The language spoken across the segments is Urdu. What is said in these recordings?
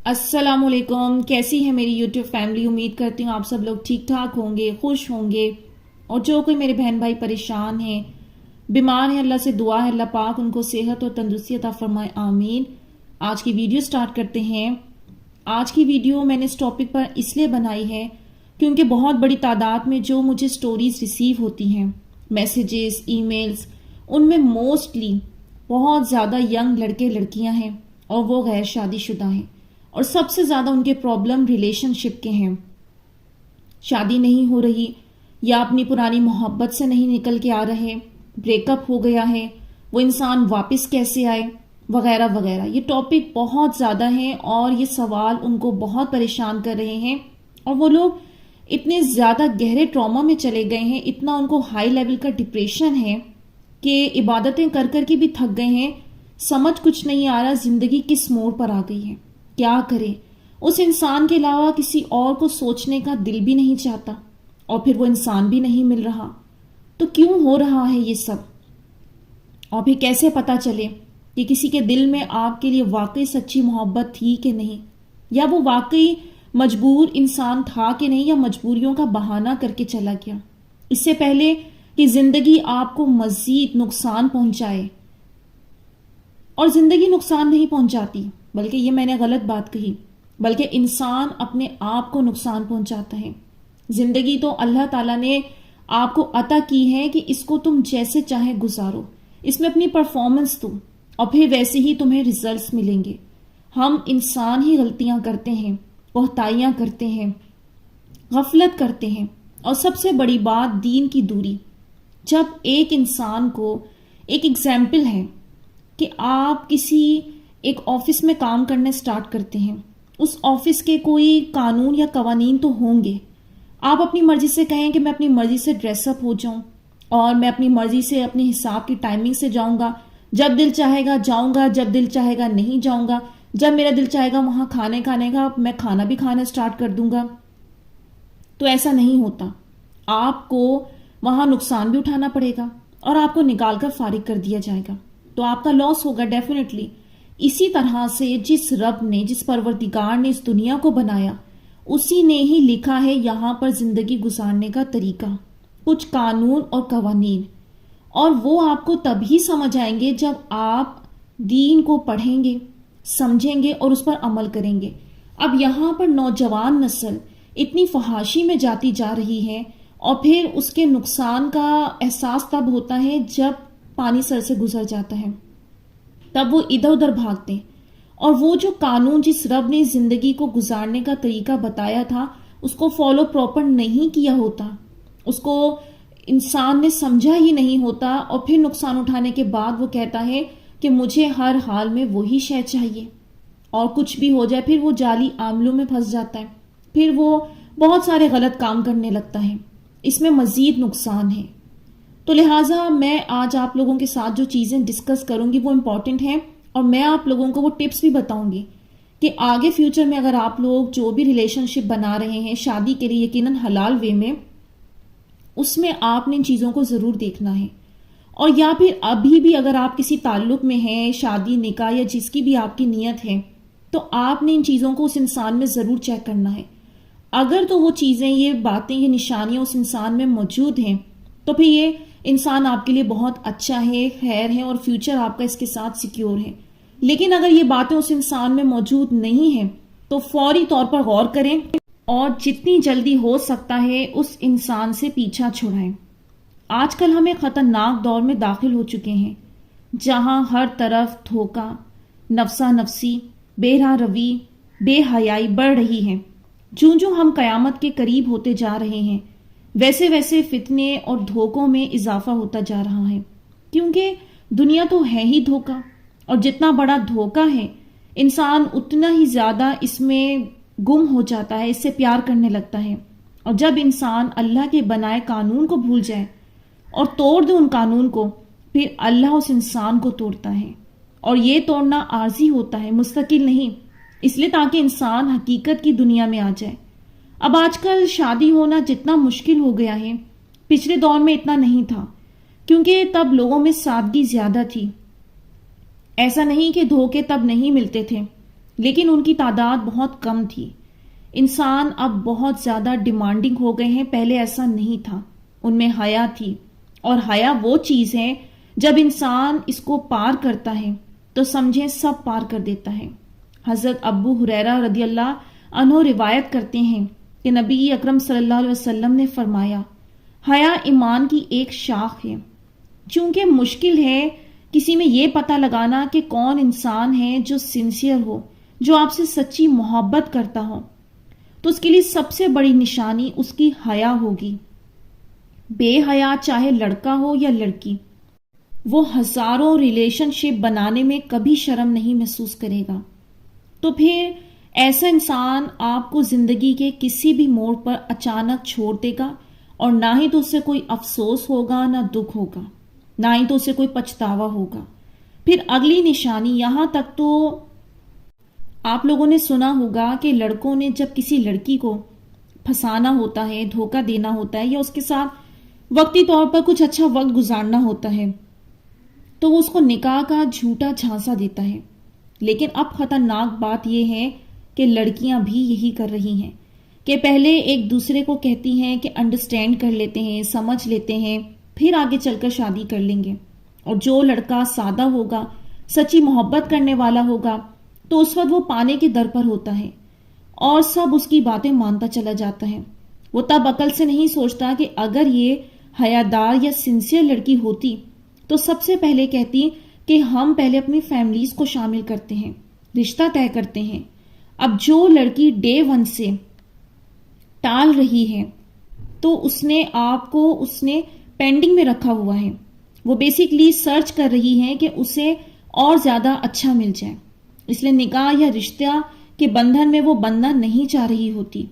السلام علیکم. کیسی ہے میری یوٹیوب فیملی؟ امید کرتی ہوں آپ سب لوگ ٹھیک ٹھاک ہوں گے، خوش ہوں گے. اور جو کوئی میرے بہن بھائی پریشان ہیں، بیمار ہیں، اللہ سے دعا ہے اللہ پاک ان کو صحت اور تندرستی عطا فرمائے، آمین. آج کی ویڈیو سٹارٹ کرتے ہیں. آج کی ویڈیو میں نے اس ٹاپک پر اس لیے بنائی ہے کیونکہ بہت بڑی تعداد میں جو مجھے سٹوریز ریسیو ہوتی ہیں، میسیجز، ای میلز، ان میں موسٹلی بہت زیادہ ینگ لڑکے لڑکیاں ہیں اور وہ غیر شادی شدہ ہیں. اور سب سے زیادہ ان کے پرابلم ریلیشن شپ کے ہیں. شادی نہیں ہو رہی، یا اپنی پرانی محبت سے نہیں نکل کے آ رہے، بریک اپ ہو گیا ہے، وہ انسان واپس کیسے آئے، وغیرہ وغیرہ. یہ ٹاپک بہت زیادہ ہیں اور یہ سوال ان کو بہت پریشان کر رہے ہیں. اور وہ لوگ اتنے زیادہ گہرے ٹراما میں چلے گئے ہیں، اتنا ان کو ہائی لیول کا ڈپریشن ہے کہ عبادتیں کر کر کے بھی تھک گئے ہیں. سمجھ کچھ نہیں آ رہا زندگی کس موڑ پر آ گئی ہے، کیا کرے. اس انسان کے علاوہ کسی اور کو سوچنے کا دل بھی نہیں چاہتا، اور پھر وہ انسان بھی نہیں مل رہا. تو کیوں ہو رہا ہے یہ سب؟ اور پھر کیسے پتا چلے کہ کسی کے دل میں آپ کے لیے واقعی سچی محبت تھی کہ نہیں، یا وہ واقعی مجبور انسان تھا کہ نہیں، یا مجبوریوں کا بہانہ کر کے چلا گیا. اس سے پہلے کہ زندگی آپ کو مزید نقصان پہنچائے. اور زندگی نقصان نہیں پہنچاتی، بلکہ یہ میں نے غلط بات کہی، بلکہ انسان اپنے آپ کو نقصان پہنچاتا ہے. زندگی تو اللہ تعالیٰ نے آپ کو عطا کی ہے کہ اس کو تم جیسے چاہے گزارو، اس میں اپنی پرفارمنس دو، اور پھر ویسے ہی تمہیں ریزلٹس ملیں گے. ہم انسان ہی غلطیاں کرتے ہیں، کوتاہیاں کرتے ہیں، غفلت کرتے ہیں. اور سب سے بڑی بات دین کی دوری. جب ایک انسان کو ایک ایگزامپل ہے کہ آپ کسی ایک آفس میں کام کرنے سٹارٹ کرتے ہیں، اس آفس کے کوئی قانون یا قوانین تو ہوں گے. آپ اپنی مرضی سے کہیں کہ میں اپنی مرضی سے ڈریس اپ ہو جاؤں، اور میں اپنی مرضی سے اپنے حساب کی ٹائمنگ سے جاؤں گا، جب دل چاہے گا جاؤں گا، جب دل چاہے گا نہیں جاؤں گا، جب میرا دل چاہے گا وہاں کھانے کا میں کھانا بھی کھانا سٹارٹ کر دوں گا. تو ایسا نہیں ہوتا. آپ کو وہاں نقصان بھی اٹھانا پڑے گا اور آپ کو نکال کر فارغ کر دیا جائے گا، تو آپ کا لاس ہوگا ڈیفینیٹلی. اسی طرح سے جس رب نے، جس پروردگار نے اس دنیا کو بنایا، اسی نے ہی لکھا ہے یہاں پر زندگی گزارنے کا طریقہ، کچھ قانون اور قوانین. اور وہ آپ کو تبھی سمجھ آئیں گے جب آپ دین کو پڑھیں گے، سمجھیں گے اور اس پر عمل کریں گے. اب یہاں پر نوجوان نسل اتنی فحاشی میں جاتی جا رہی ہے، اور پھر اس کے نقصان کا احساس تب ہوتا ہے جب پانی سر سے گزر جاتا ہے، تب وہ ادھر ادھر بھاگتے ہیں. اور وہ جو قانون جس رب نے زندگی کو گزارنے کا طریقہ بتایا تھا، اس کو فالو پراپر نہیں کیا ہوتا، اس کو انسان نے سمجھا ہی نہیں ہوتا، اور پھر نقصان اٹھانے کے بعد وہ کہتا ہے کہ مجھے ہر حال میں وہی شے چاہیے، اور کچھ بھی ہو جائے پھر وہ جعلی عاملوں میں پھنس جاتا ہے، پھر وہ بہت سارے غلط کام کرنے لگتا ہے. اس میں مزید نقصان ہے. تو لہٰذا میں آج آپ لوگوں کے ساتھ جو چیزیں ڈسکس کروں گی وہ امپورٹنٹ ہیں، اور میں آپ لوگوں کو وہ ٹپس بھی بتاؤں گی کہ آگے فیوچر میں اگر آپ لوگ جو بھی ریلیشن شپ بنا رہے ہیں شادی کے لیے یقیناً حلال وے میں، اس میں آپ نے ان چیزوں کو ضرور دیکھنا ہے. اور یا پھر ابھی بھی اگر آپ کسی تعلق میں ہیں، شادی، نکاح، یا جس کی بھی آپ کی نیت ہے، تو آپ نے ان چیزوں کو اس انسان میں ضرور چیک کرنا ہے. اگر تو وہ چیزیں، یہ باتیں، یہ نشانیاں اس انسان میں موجود ہیں، تو پھر یہ انسان آپ کے لیے بہت اچھا ہے، خیر ہے، اور فیوچر آپ کا اس کے ساتھ سیکیور ہے. لیکن اگر یہ باتیں اس انسان میں موجود نہیں ہیں تو فوری طور پر غور کریں، اور جتنی جلدی ہو سکتا ہے اس انسان سے پیچھا چھڑائیں. آج کل ہم ایک خطرناک دور میں داخل ہو چکے ہیں جہاں ہر طرف دھوکہ، نفسا نفسی، بے راہ روی، بے حیائی بڑھ رہی ہے. جو ہم قیامت کے قریب ہوتے جا رہے ہیں، ویسے ویسے فتنے اور دھوکوں میں اضافہ ہوتا جا رہا ہے. کیونکہ دنیا تو ہے ہی دھوکہ، اور جتنا بڑا دھوکہ ہے انسان اتنا ہی زیادہ اس میں گم ہو جاتا ہے، اس سے پیار کرنے لگتا ہے. اور جب انسان اللہ کے بنائے قانون کو بھول جائے اور توڑ دے ان قانون کو، پھر اللہ اس انسان کو توڑتا ہے. اور یہ توڑنا عارضی ہوتا ہے، مستقل نہیں، اس لیے تاکہ انسان حقیقت کی دنیا میں آ جائے. اب آج کل شادی ہونا جتنا مشکل ہو گیا ہے، پچھلے دور میں اتنا نہیں تھا، کیونکہ تب لوگوں میں سادگی زیادہ تھی. ایسا نہیں کہ دھوکے تب نہیں ملتے تھے، لیکن ان کی تعداد بہت کم تھی۔ انسان اب بہت زیادہ ڈیمانڈنگ ہو گئے ہیں، پہلے ایسا نہیں تھا۔ ان میں حیا تھی، اور حیا وہ چیز ہے جب انسان اس کو پار کرتا ہے تو سمجھیں سب پار کر دیتا ہے۔ حضرت ابو ہریرہ رضی اللہ عنہ روایت کرتے ہیں کہ نبی اکرم صلی اللہ علیہ وسلم نے فرمایا، حیا ایمان کی ایک شاخ ہے۔ چونکہ مشکل ہے کسی میں یہ پتہ لگانا کہ کون انسان ہے جو سنسیئر ہو، جو آپ سے سچی محبت کرتا ہو، تو اس کے لیے سب سے بڑی نشانی اس کی حیا ہوگی۔ بے حیا چاہے لڑکا ہو یا لڑکی، وہ ہزاروں ریلیشن شپ بنانے میں کبھی شرم نہیں محسوس کرے گا۔ تو پھر ایسا انسان آپ کو زندگی کے کسی بھی موڑ پر اچانک چھوڑ دے گا، اور نہ ہی تو اسے کوئی افسوس ہوگا، نہ دکھ ہوگا، نہ ہی تو اسے کوئی پچھتاوا ہوگا۔ پھر اگلی نشانی، یہاں تک تو آپ لوگوں نے سنا ہوگا کہ لڑکوں نے جب کسی لڑکی کو پھنسانا ہوتا ہے، دھوکہ دینا ہوتا ہے، یا اس کے ساتھ وقتی طور پر کچھ اچھا وقت گزارنا ہوتا ہے، تو وہ اس کو نکاح کا جھوٹا جھانسا دیتا ہے۔ لیکن اب خطرناک بات یہ ہے کہ لڑکیاں بھی یہی کر رہی ہیں کہ پہلے ایک دوسرے کو کہتی ہیں کہ انڈرسٹینڈ کر لیتے ہیں، سمجھ لیتے ہیں، پھر آگے چل کر شادی کر لیں گے۔ اور جو لڑکا سادہ ہوگا، سچی محبت کرنے والا ہوگا، تو اس وقت وہ پانے کے در پر ہوتا ہے اور سب اس کی باتیں مانتا چلا جاتا ہے۔ وہ تب عقل سے نہیں سوچتا کہ اگر یہ حیادار یا سنسیئر لڑکی ہوتی تو سب سے پہلے کہتی کہ ہم پہلے اپنی فیملیز کو شامل کرتے ہیں، رشتہ طے کرتے ہیں۔ اب جو لڑکی ڈے ون سے ٹال رہی ہے تو اس نے آپ کو پینڈنگ میں رکھا ہوا ہے۔ وہ بیسیکلی سرچ کر رہی ہے کہ اسے اور زیادہ اچھا مل جائے، اس لیے نکاح یا رشتہ کے بندھن میں وہ بندھنا نہیں چاہ رہی ہوتی۔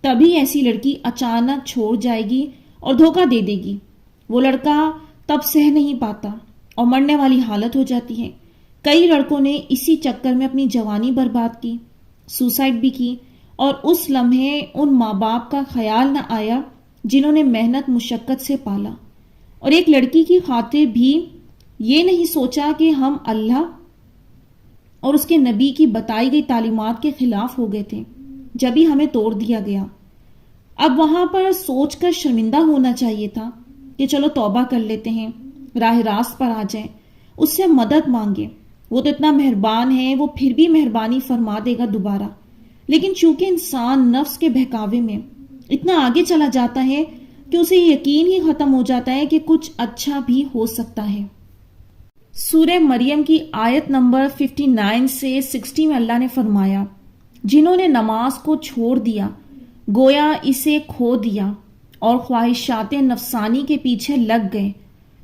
تبھی ایسی لڑکی اچانک چھوڑ جائے گی اور دھوکہ دے دے گی۔ وہ لڑکا تب سہ نہیں پاتا اور مرنے والی حالت ہو جاتی ہے۔ کئی لڑکوں نے اسی چکر میں اپنی جوانی برباد کی، سوسائڈ بھی کی، اور اس لمحے ان ماں باپ کا خیال نہ آیا جنہوں نے محنت مشقت سے پالا، اور ایک لڑکی کی خاطر بھی یہ نہیں سوچا کہ ہم اللہ اور اس کے نبی کی بتائی گئی تعلیمات کے خلاف ہو گئے تھے، جب ہی ہمیں توڑ دیا گیا۔ اب وہاں پر سوچ کر شرمندہ ہونا چاہیے تھا کہ چلو توبہ کر لیتے ہیں، راہ راست پر آ جائیں، اس سے مدد مانگے، وہ تو اتنا مہربان ہے، وہ پھر بھی مہربانی فرما دے گا دوبارہ۔ لیکن چونکہ انسان نفس کے بہکاوے میں اتنا آگے چلا جاتا ہے کہ اسے یقین ہی ختم ہو جاتا ہے کہ کچھ اچھا بھی ہو سکتا ہے۔ سورہ مریم کی آیت نمبر 59 سے 60 میں اللہ نے فرمایا، جنہوں نے نماز کو چھوڑ دیا گویا اسے کھو دیا اور خواہشات نفسانی کے پیچھے لگ گئے،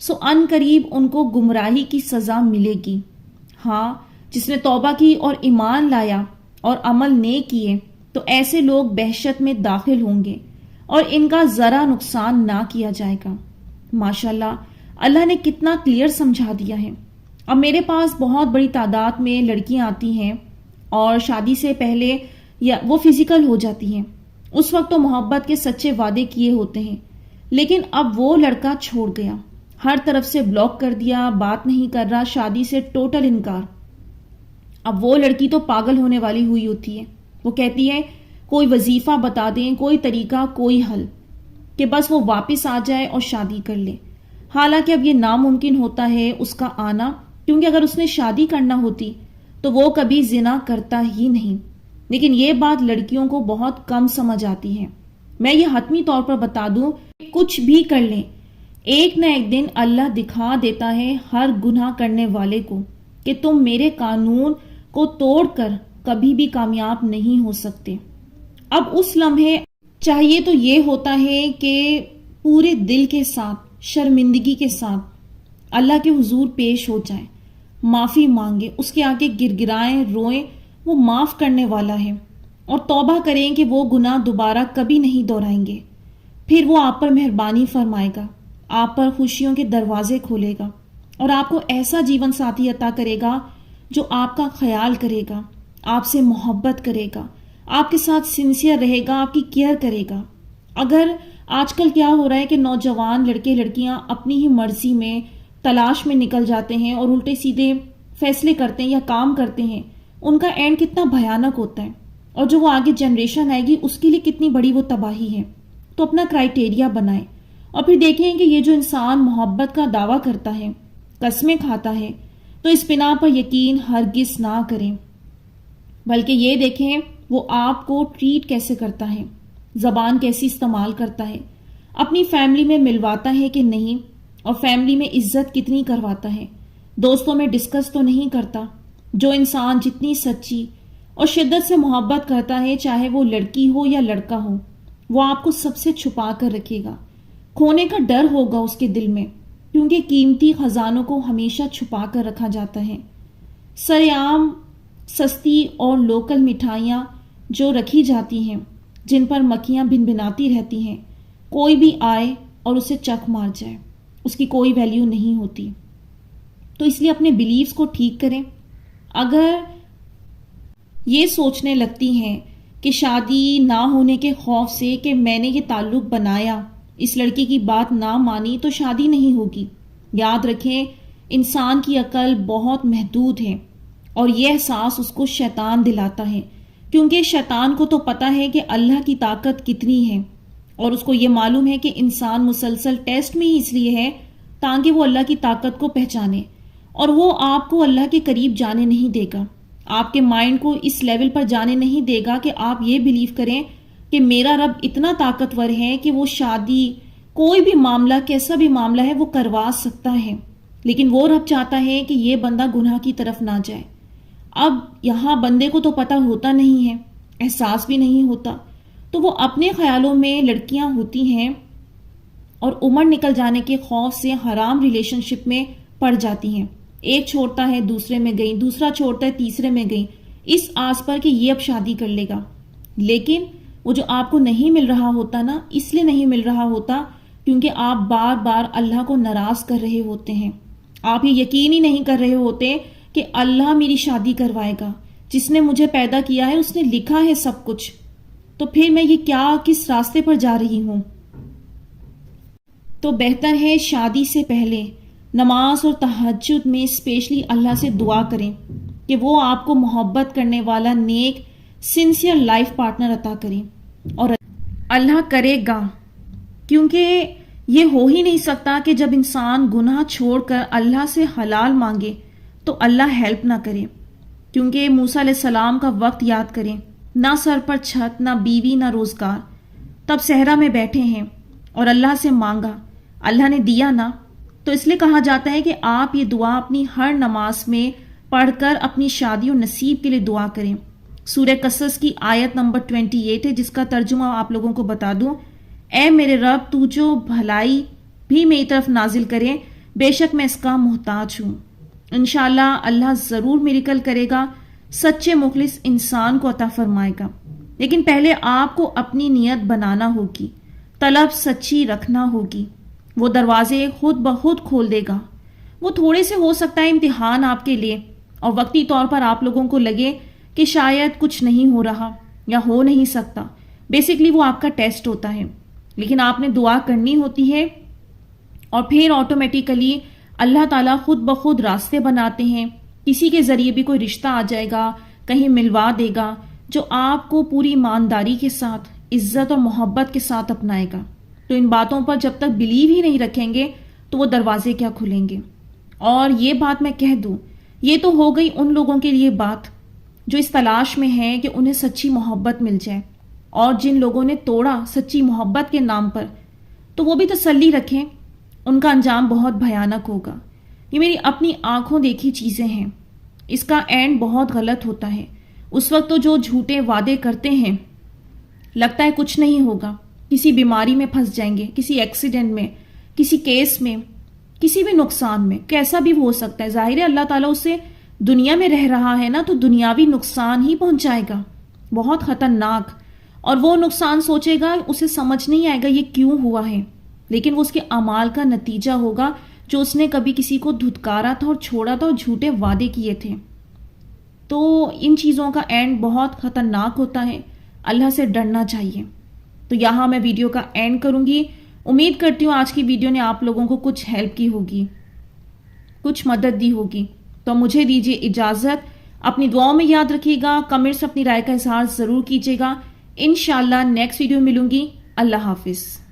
سو ان قریب ان کو گمراہی کی سزا ملے گی۔ ہاں، جس نے توبہ کی اور ایمان لایا اور عمل نیک کیے تو ایسے لوگ بہشت میں داخل ہوں گے اور ان کا ذرا نقصان نہ کیا جائے گا۔ ماشاءاللہ، اللہ نے کتنا کلیئر سمجھا دیا ہے۔ اب میرے پاس بہت بڑی تعداد میں لڑکیاں آتی ہیں اور شادی سے پہلے یا وہ فزیکل ہو جاتی ہیں، اس وقت تو محبت کے سچے وعدے کیے ہوتے ہیں، لیکن اب وہ لڑکا چھوڑ گیا، ہر طرف سے بلاک کر دیا، بات نہیں کر رہا، شادی سے ٹوٹل انکار۔ اب وہ لڑکی تو پاگل ہونے والی ہوئی ہوتی ہے، وہ کہتی ہے کوئی وظیفہ بتا دیں، کوئی طریقہ، کوئی حل، کہ بس وہ واپس آ جائے اور شادی کر لے۔ حالانکہ اب یہ ناممکن ہوتا ہے اس کا آنا، کیونکہ اگر اس نے شادی کرنا ہوتی تو وہ کبھی زنا کرتا ہی نہیں۔ لیکن یہ بات لڑکیوں کو بہت کم سمجھ آتی ہے۔ میں یہ حتمی طور پر بتا دوں کہ کچھ بھی کر لیں، ایک نہ ایک دن اللہ دکھا دیتا ہے ہر گناہ کرنے والے کو کہ تم میرے قانون کو توڑ کر کبھی بھی کامیاب نہیں ہو سکتے۔ اب اس لمحے چاہیے تو یہ ہوتا ہے کہ پورے دل کے ساتھ، شرمندگی کے ساتھ اللہ کے حضور پیش ہو جائیں، معافی مانگے، اس کے آگے گر گرائیں، روئیں، وہ معاف کرنے والا ہے، اور توبہ کریں کہ وہ گناہ دوبارہ کبھی نہیں دہرائیں گے۔ پھر وہ آپ پر مہربانی فرمائے گا، آپ پر خوشیوں کے دروازے کھولے گا، اور آپ کو ایسا جیون ساتھی عطا کرے گا جو آپ کا خیال کرے گا، آپ سے محبت کرے گا، آپ کے ساتھ سنسیئر رہے گا، آپ کی کیئر کرے گا۔ اگر آج کل کیا ہو رہا ہے کہ نوجوان لڑکے لڑکیاں اپنی ہی مرضی میں تلاش میں نکل جاتے ہیں اور الٹے سیدھے فیصلے کرتے ہیں یا کام کرتے ہیں، ان کا اینڈ کتنا بھیانک ہوتا ہے، اور جو وہ آگے جنریشن آئے گی اس کے لیے کتنی بڑی وہ تباہی ہے۔ تو اپنا کرائٹیریا بنائیں، اور پھر دیکھیں کہ یہ جو انسان محبت کا دعویٰ کرتا ہے، قسمیں کھاتا ہے، تو اس بنا پر یقین ہرگز نہ کریں، بلکہ یہ دیکھیں وہ آپ کو ٹریٹ کیسے کرتا ہے، زبان کیسی استعمال کرتا ہے، اپنی فیملی میں ملواتا ہے کہ نہیں، اور فیملی میں عزت کتنی کرواتا ہے، دوستوں میں ڈسکس تو نہیں کرتا۔ جو انسان جتنی سچی اور شدت سے محبت کرتا ہے، چاہے وہ لڑکی ہو یا لڑکا ہو، وہ آپ کو سب سے چھپا کر رکھے گا۔ کھونے کا ڈر ہوگا اس کے دل میں، کیونکہ قیمتی خزانوں کو ہمیشہ چھپا کر رکھا جاتا ہے۔ سر عام سستی اور لوکل مٹھائیاں جو رکھی جاتی ہیں، جن پر مکھیاں بنبناتی رہتی ہیں، کوئی بھی آئے اور اسے چک مار جائے، اس کی کوئی ویلیو نہیں ہوتی۔ تو اس لیے اپنے بیلیفز کو ٹھیک کریں۔ اگر یہ سوچنے لگتی ہیں کہ شادی نہ ہونے کے خوف سے کہ میں نے یہ تعلق بنایا، اس لڑکی کی بات نہ مانی، تو شادی نہیں ہوگی۔ یاد رکھیں، انسان کی عقل بہت محدود ہے، اور یہ احساس اس کو شیطان دلاتا ہے، کیونکہ شیطان کو تو پتا ہے کہ اللہ کی طاقت کتنی ہے، اور اس کو یہ معلوم ہے کہ انسان مسلسل ٹیسٹ میں ہی اس لیے ہے تاکہ وہ اللہ کی طاقت کو پہچانے، اور وہ آپ کو اللہ کے قریب جانے نہیں دے گا، آپ کے مائنڈ کو اس لیول پر جانے نہیں دے گا کہ آپ یہ بلیو کریں کہ میرا رب اتنا طاقتور ہے کہ وہ شادی، کوئی بھی معاملہ، کیسا بھی معاملہ ہے، وہ کروا سکتا ہے، لیکن وہ رب چاہتا ہے کہ یہ بندہ گناہ کی طرف نہ جائے۔ اب یہاں بندے کو تو پتہ ہوتا نہیں ہے، احساس بھی نہیں ہوتا، تو وہ اپنے خیالوں میں لڑکیاں ہوتی ہیں اور عمر نکل جانے کے خوف سے حرام ریلیشن شپ میں پڑ جاتی ہیں۔ ایک چھوڑتا ہے دوسرے میں گئی، دوسرا چھوڑتا ہے تیسرے میں گئی، اس آس پر کہ یہ اب شادی کر لے گا، لیکن وہ جو آپ کو نہیں مل رہا ہوتا نا، اس لیے نہیں مل رہا ہوتا کیونکہ آپ بار بار اللہ کو ناراض کر رہے ہوتے ہیں۔ آپ یہ یقین ہی نہیں کر رہے ہوتے کہ اللہ میری شادی کروائے گا، جس نے مجھے پیدا کیا ہے اس نے لکھا ہے سب کچھ، تو پھر میں یہ کس راستے پر جا رہی ہوں۔ تو بہتر ہے شادی سے پہلے نماز اور تہجد میں اسپیشلی اللہ سے دعا کریں کہ وہ آپ کو محبت کرنے والا نیک سنسیئر لائف پارٹنر عطا کریں، اور اللہ کرے گا، کیونکہ یہ ہو ہی نہیں سکتا کہ جب انسان گناہ چھوڑ کر اللہ سے حلال مانگے تو اللہ ہیلپ نہ کرے، کیونکہ موسیٰ علیہ السلام کا وقت یاد کریں، نہ سر پر چھت، نہ بیوی، نہ روزگار، تب صحرا میں بیٹھے ہیں اور اللہ سے مانگا، اللہ نے دیا نا۔ تو اس لیے کہا جاتا ہے کہ آپ یہ دعا اپنی ہر نماز میں پڑھ کر اپنی شادی و نصیب کے لیے دعا کریں۔ سورہ قصص کی آیت نمبر 28 ہے، جس کا ترجمہ آپ لوگوں کو بتا دوں: اے میرے رب، تو جو بھلائی بھی میری طرف نازل کرے، بے شک میں اس کا محتاج ہوں۔ انشاءاللہ اللہ ضرور میریکل کرے گا، سچے مخلص انسان کو عطا فرمائے گا، لیکن پہلے آپ کو اپنی نیت بنانا ہوگی، طلب سچی رکھنا ہوگی، وہ دروازے خود بخود کھول دے گا۔ وہ تھوڑے سے ہو سکتا ہے امتحان آپ کے لیے، اور وقتی طور پر آپ لوگوں کو لگے کہ شاید کچھ نہیں ہو رہا یا ہو نہیں سکتا، بیسکلی وہ آپ کا ٹیسٹ ہوتا ہے، لیکن آپ نے دعا کرنی ہوتی ہے، اور پھر آٹومیٹیکلی اللہ تعالیٰ خود بخود راستے بناتے ہیں، کسی کے ذریعے بھی کوئی رشتہ آ جائے گا، کہیں ملوا دے گا، جو آپ کو پوری ایمانداری کے ساتھ، عزت اور محبت کے ساتھ اپنائے گا۔ تو ان باتوں پر جب تک بلیو ہی نہیں رکھیں گے تو وہ دروازے کیا کھلیں گے۔ اور یہ بات میں کہہ دوں، یہ تو ہو گئی ان لوگوں کے لیے بات جو اس تلاش میں ہیں کہ انہیں سچی محبت مل جائے، اور جن لوگوں نے توڑا سچی محبت کے نام پر، تو وہ بھی تسلی رکھیں، ان کا انجام بہت بھیانک ہوگا۔ یہ میری اپنی آنکھوں دیکھی چیزیں ہیں، اس کا اینڈ بہت غلط ہوتا ہے۔ اس وقت تو جو جھوٹے وعدے کرتے ہیں، لگتا ہے کچھ نہیں ہوگا، کسی بیماری میں پھنس جائیں گے، کسی ایکسیڈنٹ میں، کسی کیس میں، کسی بھی نقصان میں، کیسا بھی ہو سکتا ہے۔ ظاہر ہے اللہ تعالیٰ اسے دنیا میں رہ رہا ہے نا، تو دنیاوی نقصان ہی پہنچائے گا، بہت خطرناک، اور وہ نقصان سوچے گا، اسے سمجھ نہیں آئے گا یہ کیوں ہوا ہے، لیکن وہ اس کے اعمال کا نتیجہ ہوگا جو اس نے کبھی کسی کو دھتکارا تھا اور چھوڑا تھا اور جھوٹے وعدے کیے تھے۔ تو ان چیزوں کا اینڈ بہت خطرناک ہوتا ہے، اللہ سے ڈرنا چاہیے۔ تو یہاں میں ویڈیو کا اینڈ کروں گی۔ امید کرتی ہوں آج کی ویڈیو نے آپ لوگوں کو کچھ ہیلپ کی ہوگی، کچھ مدد دی ہوگی۔ تو مجھے دیجیے اجازت، اپنی دعاؤں میں یاد رکھیے گا، کمنٹس میں اپنی رائے کا اظہار ضرور کیجیے گا۔ انشاءاللہ نیکسٹ ویڈیو میں ملوں گی۔ اللہ حافظ۔